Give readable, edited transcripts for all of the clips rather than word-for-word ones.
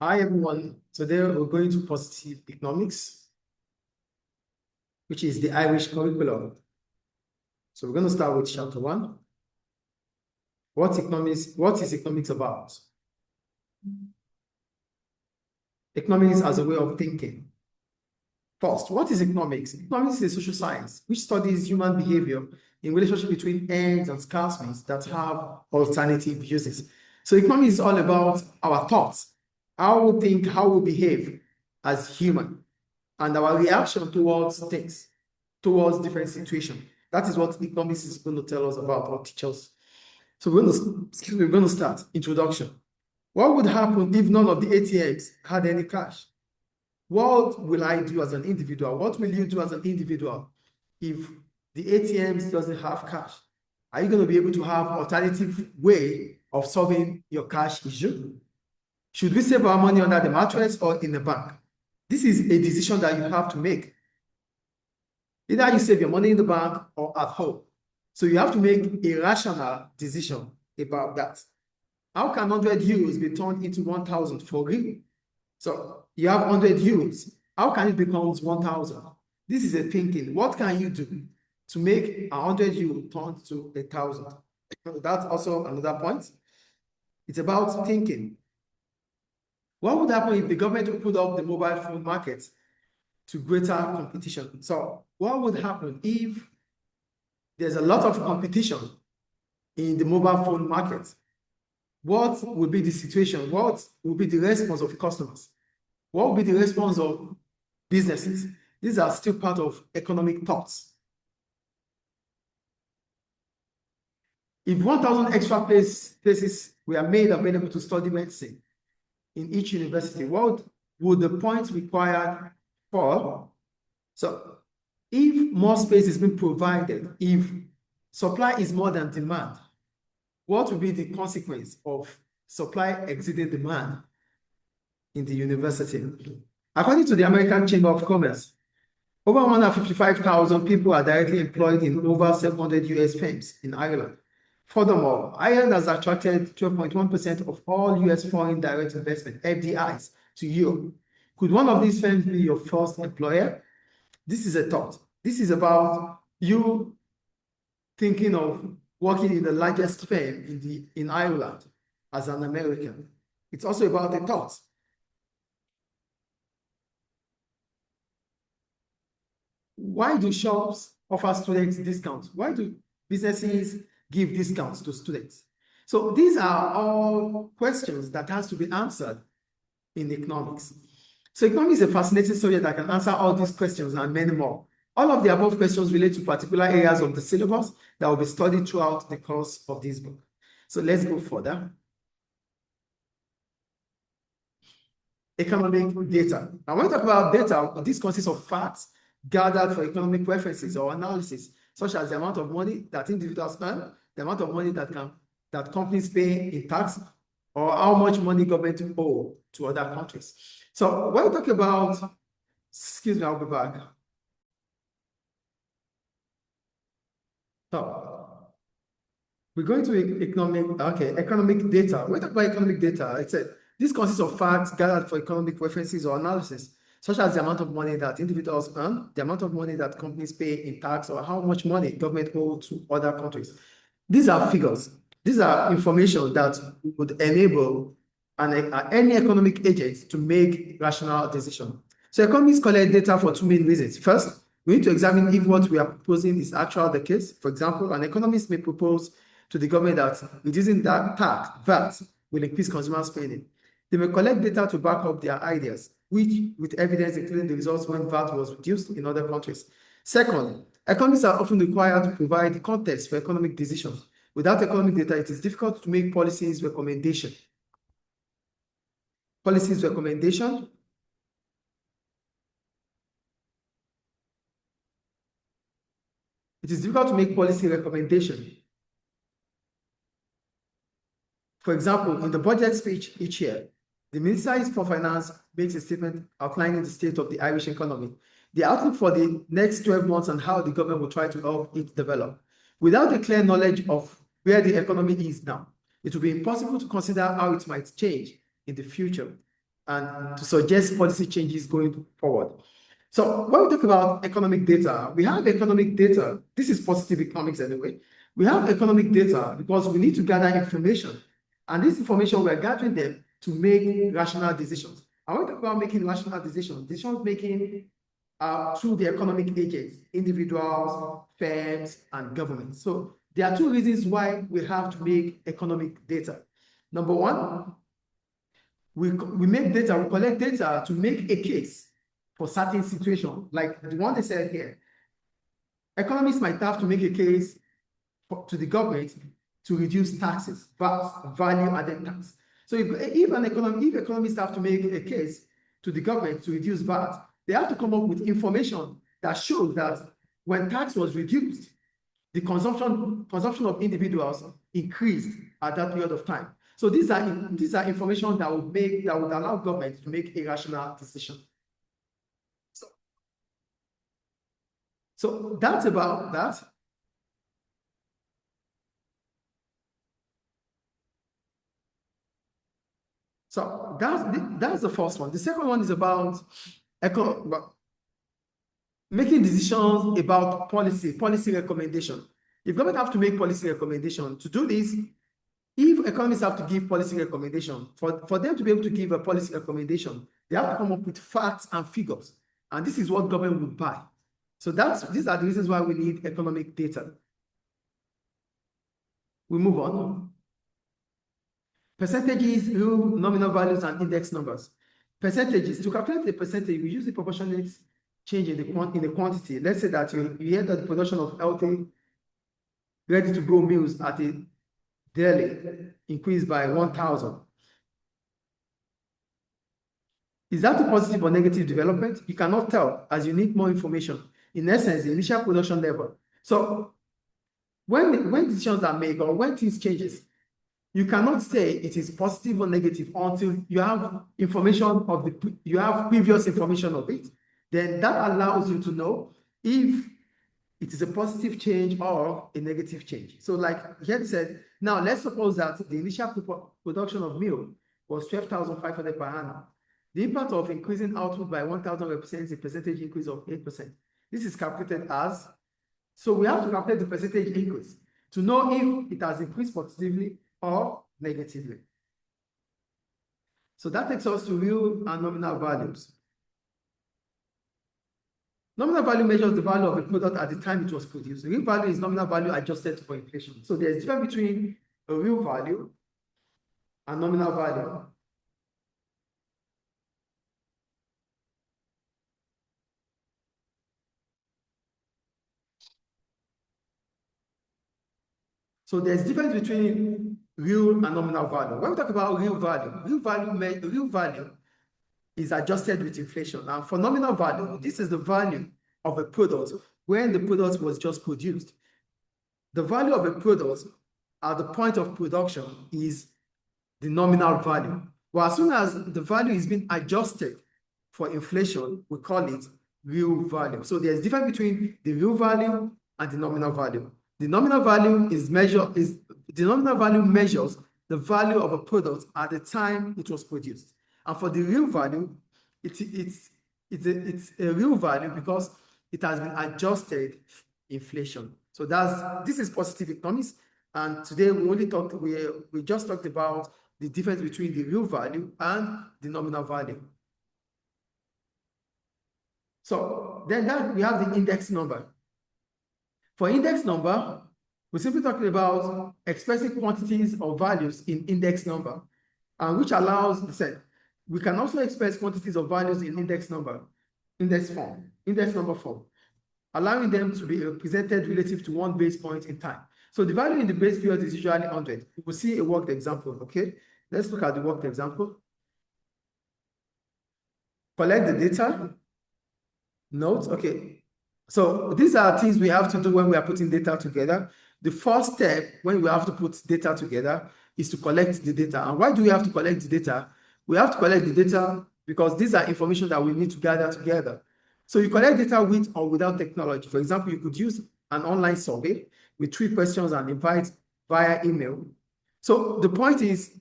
Hi everyone, today we're going to positive economics, which is the Irish curriculum. So we're going to start with chapter 1. What is economics about? Economics as a way of thinking. First, what is economics? Economics is a social science which studies human behavior in relationship between ends and scarce means that have alternative uses. So economics is all about our thoughts, how we think, how we behave as human, and our reaction towards things, towards different situations. That is what economics is going to tell us about or teach us. So we're going to start. Introduction. What would happen if none of the ATMs had any cash? What will I do as an individual? What will you do as an individual if the ATMs doesn't have cash? Are you going to be able to have alternative way of solving your cash issue? Should we save our money under the mattress or in the bank? This is a decision that you have to make. Either you save your money in the bank or at home. So you have to make a rational decision about that. How can 100 euros be turned into 1,000 for real? So you have 100 euros. How can it become 1,000? This is a thinking. What can you do to make 100 euros turn to 1,000? That's also another point. It's about thinking. What would happen if the government opened up the mobile phone market to greater competition? So what would happen if there's a lot of competition in the mobile phone market? What would be the situation? What would be the response of customers? What would be the response of businesses? These are still part of economic thoughts. If 1,000 extra places were made available to study medicine in each university, what would the points required for? So if more space is being provided, if supply is more than demand, what will be the consequence of supply exceeding demand in the university? According to the American Chamber of Commerce, over 155,000 people are directly employed in over 700 US firms in Ireland. Furthermore, Ireland has attracted 12.1% of all US foreign direct investment, FDIs, to Europe. Could one of these firms be your first employer? This is a thought. This is about you thinking of working in the largest firm in Ireland as an American. It's also about a thought. Why do shops offer students discounts? Why do businesses give discounts to students? So these are all questions that has to be answered in economics. So economics is a fascinating subject that can answer all these questions and many more. All of the above questions relate to particular areas of the syllabus that will be studied throughout the course of this book. So let's go further. Economic data. Now, when we talk about data, this consists of facts gathered for economic references or analysis, such as the amount of money that individuals earn, the amount of money that companies pay in tax, or how much money government owe to other countries. So when we talk about, excuse me, I'll be back. So we're going to economic data. When we talk about economic data, this consists of facts gathered for economic references or analysis, such as the amount of money that individuals earn, the amount of money that companies pay in tax, or how much money government owes to other countries. These are figures. These are information that would enable any economic agent to make rational decisions. So economists collect data for two main reasons. First, we need to examine if what we are proposing is actually the case. For example, an economist may propose to the government that reducing that tax, VAT, will increase consumer spending. They may collect data to back up their ideas, which with evidence including the results when VAT was reduced in other countries. Second, economists are often required to provide context for economic decisions. Without economic data, it is difficult to make policies recommendation. Policies recommendation. It is difficult to make policy recommendation. For example, in the budget speech each year, the Minister for Finance makes a statement outlining the state of the Irish economy, the outlook for the next 12 months, and how the government will try to help it develop. Without a clear knowledge of where the economy is now, it will be impossible to consider how it might change in the future. and to suggest policy changes going forward. So when we talk about economic data, we have economic data. This is positive economics anyway. We have economic data because we need to gather information. And this information, we're gathering them to make rational decisions. I want to talk about making rational decisions, decisions making through the economic agents, individuals, firms, and governments. So there are two reasons why we have to make economic data. Number one, we make data, we collect data to make a case for certain situations, like the one they said here. Economists might have to make a case to the government to reduce taxes, value added tax. So if economists have to make a case to the government to reduce VAT, they have to come up with information that shows that when tax was reduced, the consumption of individuals increased at that period of time. So these are information that would allow government to make a rational decision. So that's about that. So that's the first one. The second one is about making decisions about policy recommendation. If government have to make policy recommendation, to do this, if economists have to give policy recommendation, for them to be able to give a policy recommendation, they have to come up with facts and figures. And this is what government will buy. So these are the reasons why we need economic data. We move on. Percentages, real nominal values, and index numbers. Percentages, to calculate the percentage, we use the proportionate change in the quantity. Let's say that you hear that the production of healthy, ready-to-go meals at a deli increased by 1,000. Is that a positive or negative development? You cannot tell, as you need more information. In essence, the initial production level. So when decisions are made or when things changes, you cannot say it is positive or negative until you have information you have previous information of it. Then that allows you to know if it is a positive change or a negative change. So like here it said, now let's suppose that the initial production of milk was 12,500 per annum. The impact of increasing output by 1,000 represents a percentage increase of 8%. This is calculated as, so we have to calculate the percentage increase to know if it has increased positively or negatively. So that takes us to real and nominal values. Nominal value measures the value of a product at the time it was produced. Real value is nominal value adjusted for inflation. So there's a difference between a real value and nominal value. So there's a difference between real and nominal value. When we talk about real value is adjusted with inflation. And for nominal value, this is the value of a product when the product was just produced. The value of a product at the point of production is the nominal value. Well, as soon as the value is being adjusted for inflation, we call it real value. So there's a difference between the real value and the nominal value. The nominal value measures the value of a product at the time it was produced. And for the real value, it's a real value because it has been adjusted inflation. So this is positive economics. And today we just talked about the difference between the real value and the nominal value. So then we have the index number. For index number, we're simply talking about expressing quantities or values in index number, which allows, we can also express quantities of values in index number form, allowing them to be represented relative to one base point in time. So the value in the base period is usually 100. We'll see a worked example, okay? Let's look at the worked example. Collect the data. Note, okay. So these are things we have to do when we are putting data together. The first step when we have to put data together is to collect the data. And why do we have to collect the data? We have to collect the data because these are information that we need to gather together. So you collect data with or without technology. For example, you could use an online survey with 3 questions and invite via email. So the point is,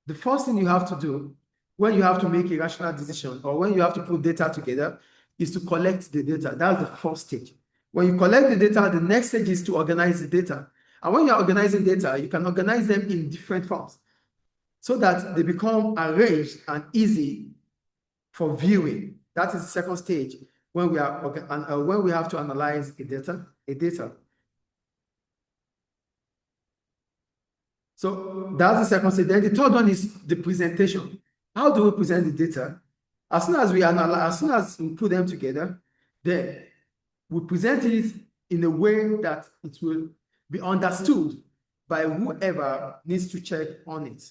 the first thing you have to do when you have to make a rational decision or when you have to put data together is to collect the data. That's the first stage. When you collect the data, the next stage is to organize the data. And when you're organizing data, you can organize them in different forms so that they become arranged and easy for viewing. That is the second stage when we are when we have to analyze a data. So that's the second stage. Then the third one is the presentation. How do we present the data? As soon as we analyze, as soon as we put them together, then we present it in a way that it will be understood by whoever needs to check on it.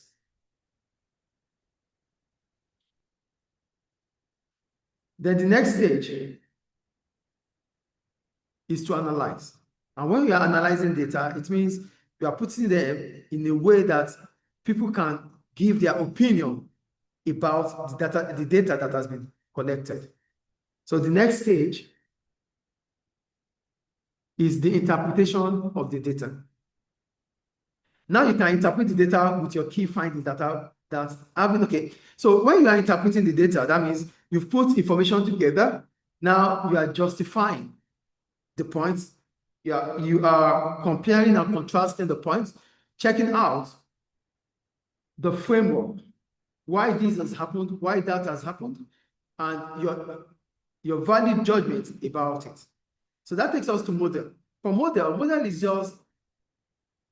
Then the next stage is to analyze. And when we are analyzing data, it means we are putting them in a way that people can give their opinion about the data that has been collected. So the next stage is the interpretation of the data. Now you can interpret the data with your key findings okay. So when you are interpreting the data, that means you've put information together. Now you are justifying the points. You are comparing and contrasting the points, checking out the framework, why this has happened, why that has happened, and your valid judgment about it. So that takes us to model. For model is just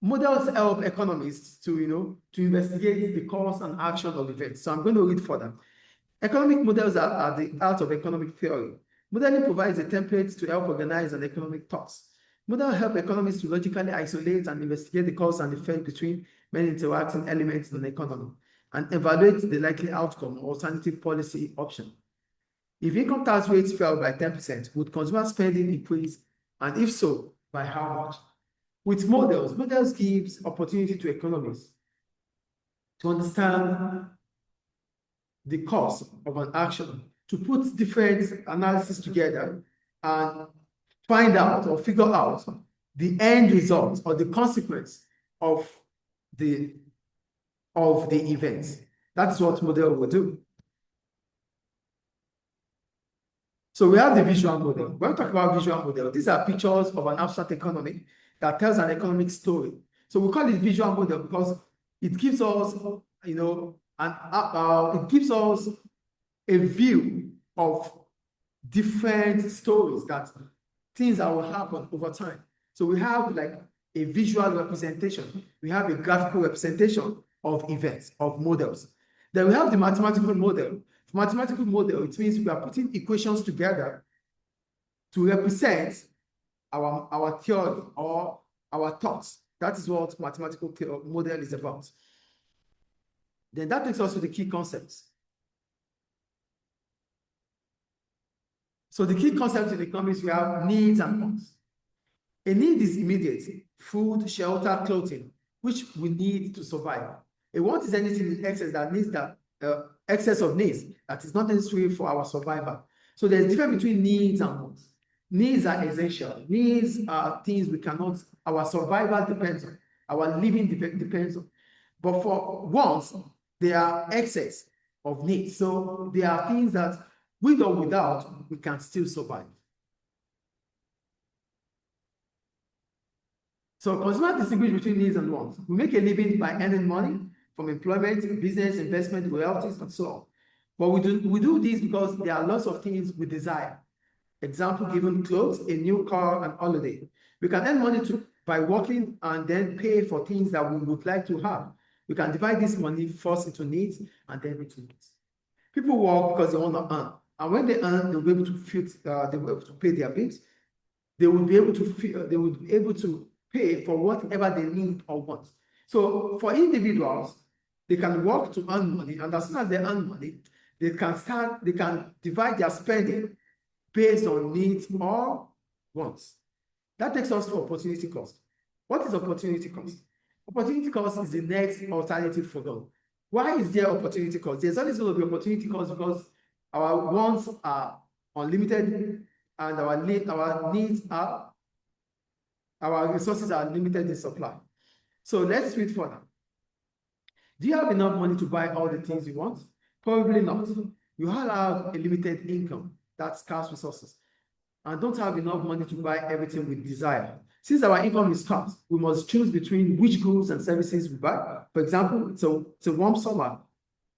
models help economists to investigate the cause and action of events. So I'm going to read further. Economic models are the art of economic theory. Modeling provides a template to help organize an economic thoughts. Models help economists to logically isolate and investigate the cause and effect between many interacting elements in the economy and evaluate the likely outcome or alternative policy option. If income tax rates fell by 10%, would consumer spending increase? And if so, by how much? With models gives opportunity to economists to understand the cause of an action, to put different analysis together and find out or figure out the end result or the consequence of the event. That's what model will do. So we have the visual model. When we talk about visual model, these are pictures of an abstract economy that tells an economic story. So we call it visual model because it gives us, it gives us a view of different stories, things that will happen over time. So we have like a visual representation. We have a graphical representation of events, of models. Then we have the mathematical model. The mathematical model, it means we are putting equations together to represent our theory or our thoughts. That is what mathematical model is about. Then that takes us to the key concepts. So the key concepts in economics, we have needs and wants. A need is immediate: food, shelter, clothing, which we need to survive. A want is anything in excess that needs excess of needs that is not necessary for our survival. So there's a difference between needs and wants. Needs are essential. Needs are things we cannot, our survival depends on, our living depends on. But for wants, they are excess of needs. So they are things that with or without, we can still survive. So consumers distinguish between needs and wants. We make a living by earning money from employment, business, investment, royalties, and so on. But we do this because there are lots of things we desire. Example given: clothes, a new car, and holiday. We can earn money by working and then pay for things that we would like to have. We can divide this money first into needs and then into needs. People work because they want to earn. And when they earn, they'll be able to pay their bills. They will be able to pay for whatever they need or want. So for individuals, they can work to earn money, and as soon as they earn money, they can divide their spending based on needs or wants. That takes us to opportunity cost. What is opportunity cost? Opportunity cost is the next alternative for them. Why is there opportunity cost? There's always going to be opportunity cost because our wants are unlimited and our needs are, our resources are limited in supply. So let's read further. Do you have enough money to buy all the things you want? Probably not. You all have a limited income, that's scarce resources, and don't have enough money to buy everything we desire. Since our income is scarce, we must choose between which goods and services we buy. For example, it's a warm summer.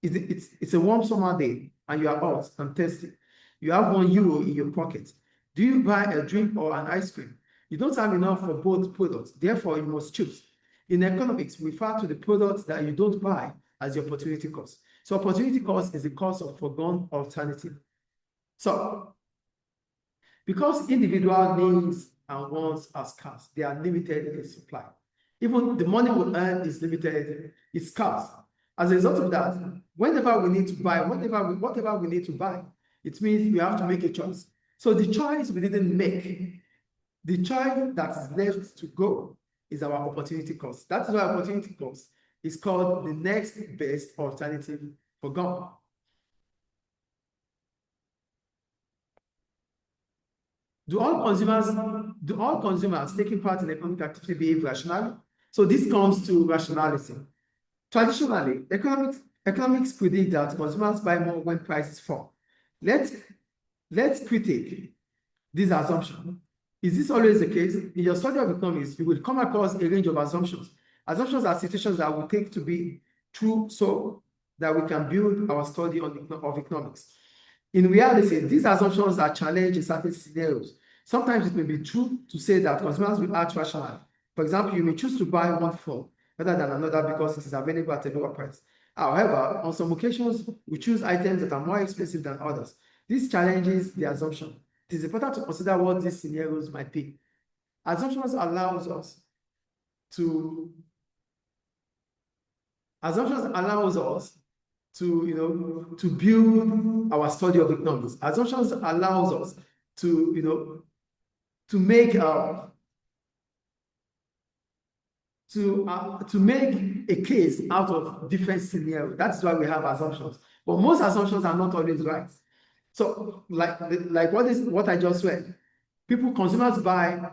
It's a warm summer day and you are out and thirsty. You have €1 in your pocket. Do you buy a drink or an ice cream? You don't have enough for both products. Therefore, you must choose. In economics, we refer to the products that you don't buy as the opportunity cost. So opportunity cost is the cost of foregone alternative. So because individual needs and wants are scarce, they are limited in supply. Even the money we earn is limited, it's scarce. As a result of that, whenever we need to buy, whatever we need to buy, it means we have to make a choice. So the choice we didn't make, the choice that is left to go is our opportunity cost. That is why opportunity cost is called the next best alternative for gone. Do all consumers taking part in economic activity behave rationally? So this comes to rationality. Traditionally, economics predict that consumers buy more when prices fall. Let's critique this assumption. Is this always the case? In your study of economics, you will come across a range of assumptions. Assumptions are situations that we take to be true so that we can build our study of economics. In reality, these assumptions are challenged in certain scenarios. Sometimes it may be true to say that consumers will act rationally. For example, you may choose to buy one phone rather than another because it is available at a lower price. However, on some occasions, we choose items that are more expensive than others. This challenges the assumption. It is important to consider what these scenarios might be. Assumptions allows us to build our study of economics. Assumptions allows us to make a case out of different scenarios. That's why we have assumptions. But most assumptions are not always right. So, like what I just read, consumers buy.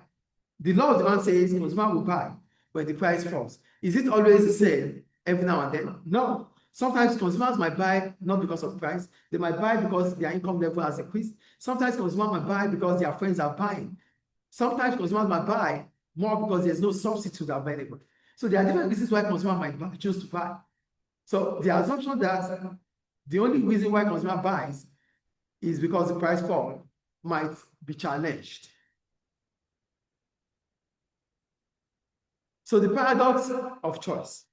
The law of demand says consumer will buy when the price falls. Is it always the same every now and then? No. Sometimes consumers might buy not because of price. They might buy because their income level has increased. Sometimes consumers might buy because their friends are buying. Sometimes consumers might buy more because there's no substitute available. So there are different reasons why consumers might choose to buy. So the assumption that the only reason why consumer buys is because the price fall might be challenged. So the paradox of choice.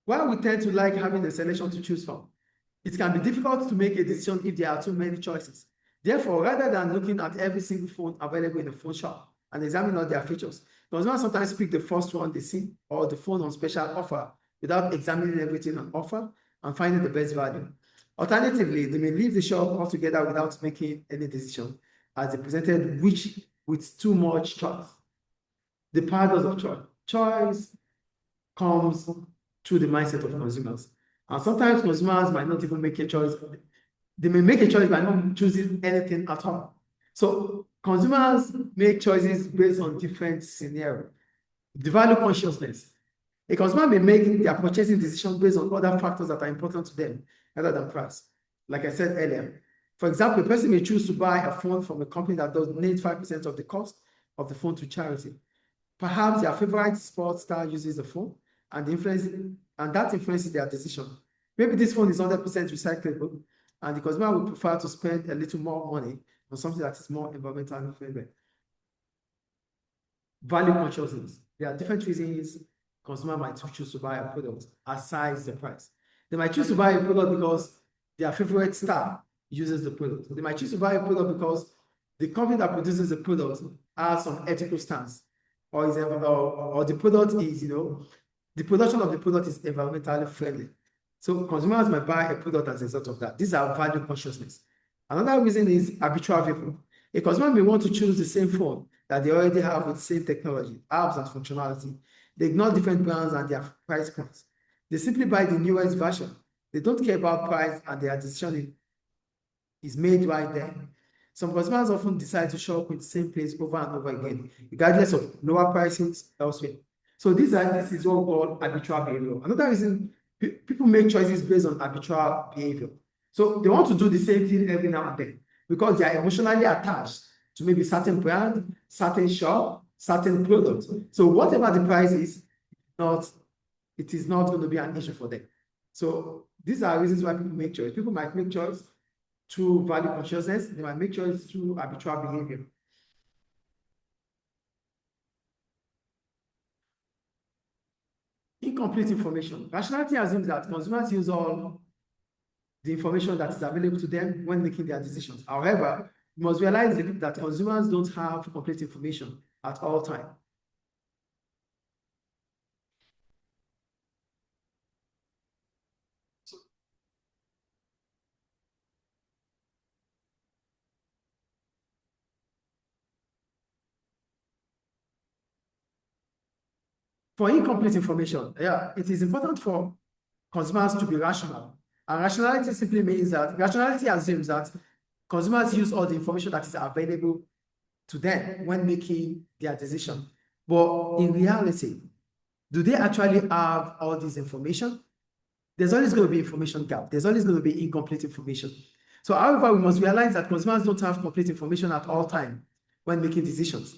While we tend to like having a selection to choose from, it can be difficult to make a decision if there are too many choices. Therefore, rather than looking at every single phone available in the phone shop and examine all their features, consumers sometimes pick the first one they see or the phone on special offer without examining everything on offer and finding the best value. Alternatively, they may leave the shop altogether without making any decision as they presented with too much choice. The paradox of choice. Choice comes through the mindset of consumers. And sometimes consumers might not even make a choice. They may make a choice by not choosing anything at all. So consumers make choices based on different scenarios. The value consciousness. A consumer may make their purchasing decision based on other factors that are important to them rather than price. Like I said earlier, for example, a person may choose to buy a phone from a company that donates 5% of the cost of the phone to charity. Perhaps their favorite sports star uses the phone and that influences their decision. Maybe this phone is 100% recyclable and the consumer would prefer to spend a little more money on something that is more environmentally friendly. Value consciousness. There are different reasons consumer might choose to buy a product aside the price. They might choose to buy a product because their favorite star uses the product. They might choose to buy a product because the company that produces the product has some ethical stance, or the product is, the production of the product is environmentally friendly. So consumers might buy a product as a result of that. These are value consciousness. Another reason is habitual viewing. A consumer may want to choose the same phone that they already have with the same technology, apps, and functionality. They ignore different brands and their price points. They simply buy the newest version. They don't care about price and their decision is made right there. Some consumers often decide to shop in the same place over and over again, regardless of lower prices elsewhere. So this is what we call habitual behavior. Another reason people make choices based on habitual behavior. So they want to do the same thing every now and then because they are emotionally attached to maybe certain brand, certain shop, certain product. So whatever the price is, not it is not going to be an issue for them. So these are reasons why people make choice. People might make choice through value consciousness. They might make choice through habitual behavior. Incomplete information. Rationality assumes that consumers use all the information that is available to them when making their decisions. However, you must realize that consumers don't have complete information at all times. For incomplete information, yeah, it is important for consumers to be rational. And rationality simply means that rationality assumes that consumers use all the information that is available to them when making their decision. But in reality, do they actually have all this information? There's always going to be information gap. There's always going to be incomplete information. So, however, we must realize that consumers don't have complete information at all times when making decisions.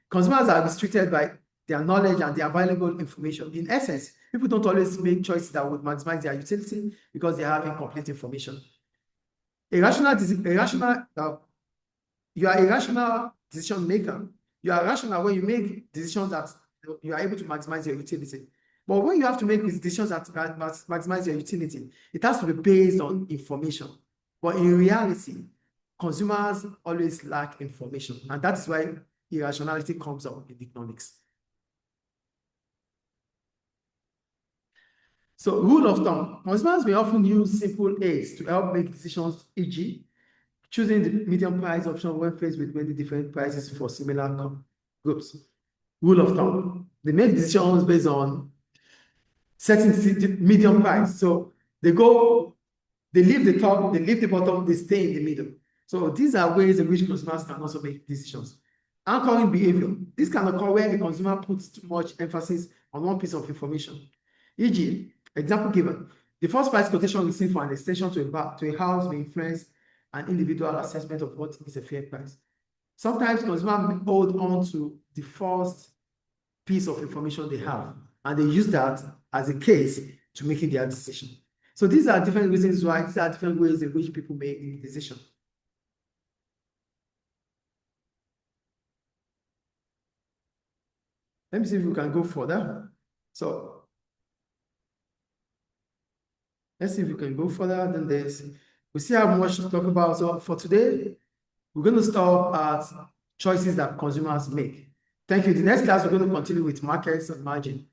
Consumers are restricted by their knowledge and the available information. In essence, people don't always make choices that would maximize their utility because they have incomplete information. A rational, you are a rational decision maker. You are rational when you make decisions that you are able to maximize your utility. But when you have to make decisions that maximize your utility, it has to be based on information. But in reality, consumers always lack information. And that is why irrationality comes up in economics. So, rule of thumb, consumers may often use simple aids to help make decisions, e.g., choosing the medium price option when faced with many different prices for similar groups. Rule of thumb, they make decisions based on setting the medium price. So they leave the top, they leave the bottom, they stay in the middle. So these are ways in which consumers can also make decisions. Anchoring behavior. This can occur where a consumer puts too much emphasis on one piece of information. E.g., example given, the first price quotation received for an extension to a house may influence an individual assessment of what is a fair price. Sometimes consumers hold on to the first piece of information they have, and they use that as a case to making their decision. So these are different reasons why, these are different ways in which people make a decision. Let me see if we can go further. So let's see if we can go further than this. We still have much to talk about. So for today, we're going to stop at choices that consumers make. Thank you. The next class, we're going to continue with markets and margin.